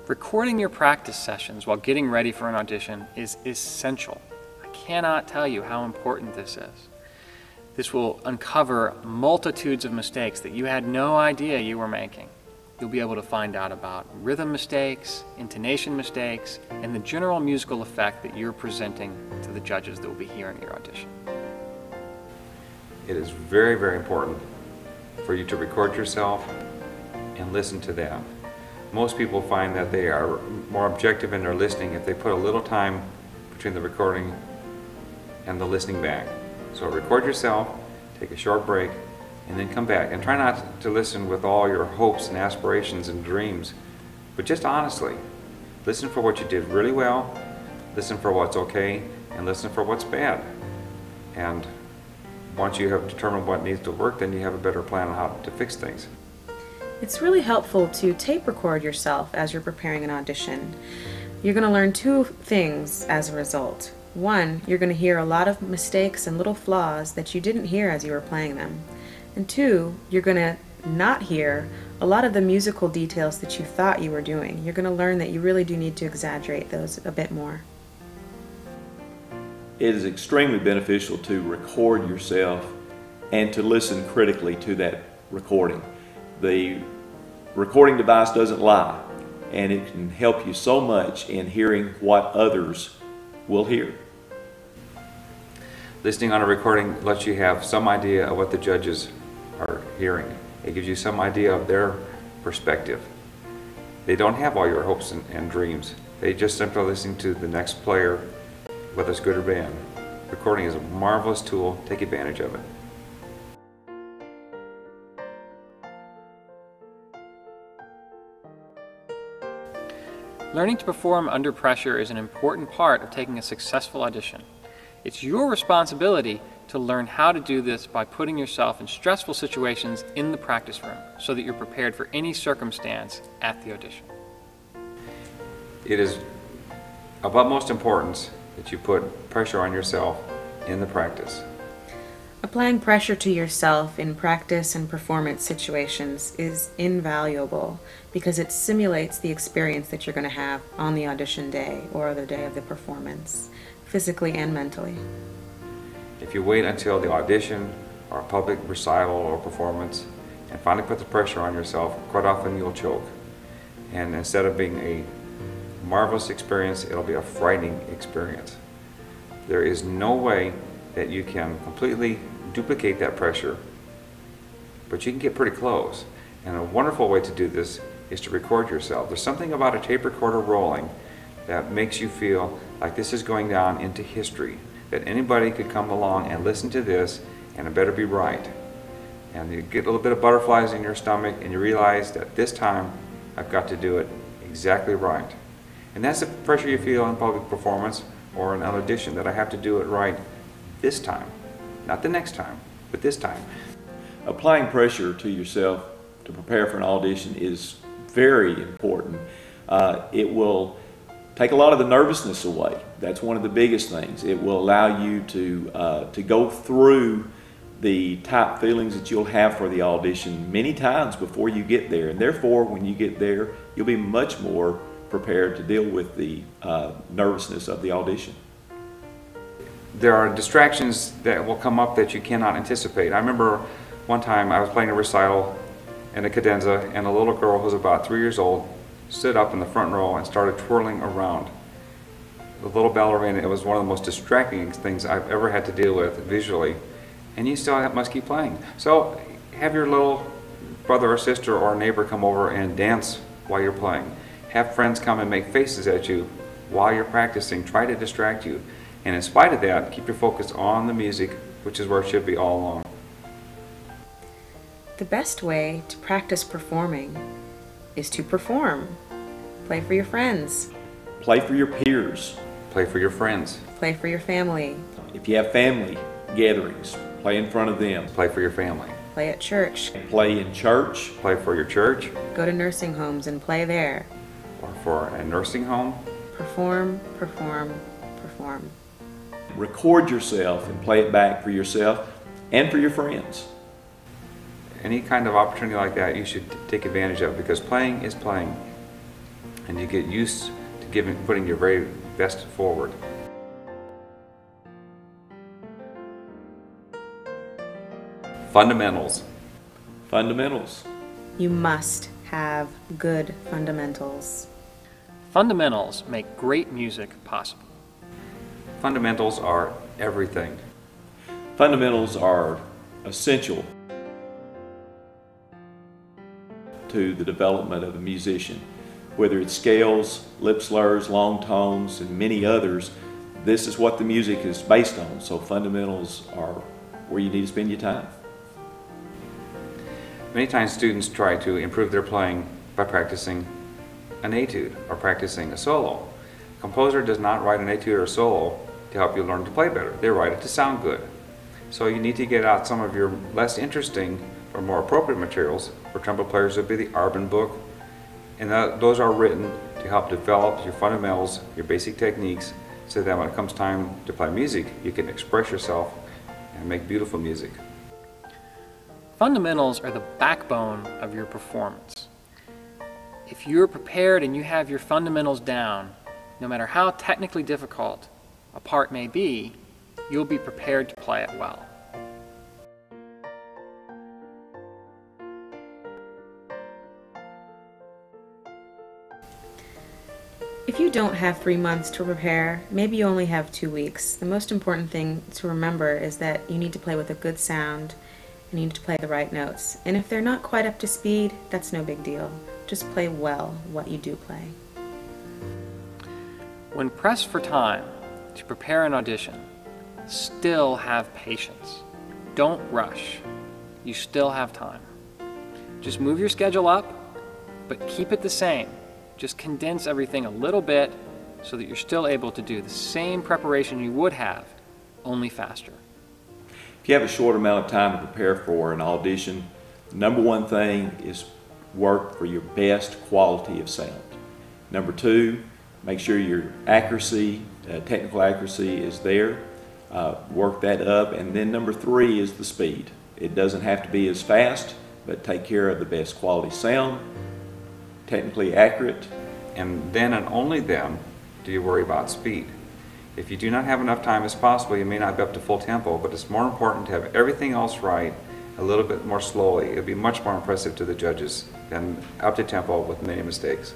Recording your practice sessions while getting ready for an audition is essential. I cannot tell you how important this is. This will uncover multitudes of mistakes that you had no idea you were making. You'll be able to find out about rhythm mistakes, intonation mistakes, and the general musical effect that you're presenting to the judges that will be hearing your audition. It is very, very important for you to record yourself and listen to them. Most people find that they are more objective in their listening if they put a little time between the recording and the listening back. So record yourself, take a short break, and then come back. And try not to listen with all your hopes and aspirations and dreams, but just honestly. Listen for what you did really well, listen for what's okay, and listen for what's bad. And once you have determined what needs to work, then you have a better plan on how to fix things. It's really helpful to tape record yourself as you're preparing an audition. You're going to learn two things as a result. One, you're going to hear a lot of mistakes and little flaws that you didn't hear as you were playing them. And two, you're going to not hear a lot of the musical details that you thought you were doing. You're going to learn that you really do need to exaggerate those a bit more. It is extremely beneficial to record yourself and to listen critically to that recording. The recording device doesn't lie, and it can help you so much in hearing what others will hear. Listening on a recording lets you have some idea of what the judges are hearing. It gives you some idea of their perspective. They don't have all your hopes and dreams. They just simply listen to the next player, whether it's good or bad. Recording is a marvelous tool. Take advantage of it. Learning to perform under pressure is an important part of taking a successful audition. It's your responsibility to learn how to do this by putting yourself in stressful situations in the practice room so that you're prepared for any circumstance at the audition. It is of utmost importance that you put pressure on yourself in the practice. Applying pressure to yourself in practice and performance situations is invaluable because it simulates the experience that you're going to have on the audition day or the day of the performance, physically and mentally. If you wait until the audition or a public recital or performance and finally put the pressure on yourself, quite often you'll choke. And instead of being a marvelous experience, it'll be a frightening experience. There is no way that you can completely duplicate that pressure, but you can get pretty close. And a wonderful way to do this is to record yourself. There's something about a tape recorder rolling that makes you feel like this is going down into history, that anybody could come along and listen to this and it better be right. And you get a little bit of butterflies in your stomach and you realize that this time I've got to do it exactly right. And that's the pressure you feel in public performance or in an audition, that I have to do it right this time. Not the next time, but this time. Applying pressure to yourself to prepare for an audition is very important. It will take a lot of the nervousness away. That's one of the biggest things. It will allow you to go through the type feelings that you'll have for the audition many times before you get there. And therefore, when you get there, you'll be much more prepared to deal with the nervousness of the audition. There are distractions that will come up that you cannot anticipate. I remember one time I was playing a recital in a cadenza and a little girl who was about 3 years old stood up in the front row and started twirling around. The little ballerina, it was one of the most distracting things I've ever had to deal with visually, and you still must keep playing. So have your little brother or sister or neighbor come over and dance while you're playing. Have friends come and make faces at you while you're practicing, try to distract you. And in spite of that, keep your focus on the music, which is where it should be all along. The best way to practice performing is to perform. Play for your friends. Play for your peers. Play for your friends. Play for your family. If you have family gatherings, play in front of them. Play for your family. Play at church. Play in church. Play for your church. Go to nursing homes and play there. Or for a nursing home. Perform, perform, perform. Record yourself and play it back for yourself and for your friends. Any kind of opportunity like that you should take advantage of, because playing is playing. and you get used to putting your very best forward. Fundamentals. Fundamentals. You must have good fundamentals. Fundamentals make great music possible. Fundamentals are everything. Fundamentals are essential to the development of a musician. Whether it's scales, lip slurs, long tones, and many others, this is what the music is based on. So fundamentals are where you need to spend your time. Many times students try to improve their playing by practicing an etude or practicing a solo. A composer does not write an etude or a solo to help you learn to play better. They write it to sound good. So you need to get out some of your less interesting or more appropriate materials. For trumpet players, it would be the Arbin book. And those are written to help develop your fundamentals, your basic techniques, so that when it comes time to play music, you can express yourself and make beautiful music. Fundamentals are the backbone of your performance. If you're prepared and you have your fundamentals down, no matter how technically difficult a part may be, you'll be prepared to play it well. If you don't have 3 months to prepare, maybe you only have 2 weeks. The most important thing to remember is that you need to play with a good sound and you need to play the right notes. And if they're not quite up to speed, that's no big deal. Just play well what you do play. When pressed for time to prepare an audition, still have patience. Don't rush. You still have time. Just move your schedule up, but keep it the same. Just condense everything a little bit so that you're still able to do the same preparation you would have, only faster. If you have a short amount of time to prepare for an audition, the number one thing is work for your best quality of sound. Number two, make sure your accuracy, technical accuracy is there. Work that up. And then number three is the speed. It doesn't have to be as fast, but take care of the best quality sound, technically accurate. And then and only then do you worry about speed. If you do not have enough time as possible, you may not be up to full tempo, but it's more important to have everything else right a little bit more slowly. It'll be much more impressive to the judges than up to tempo with many mistakes.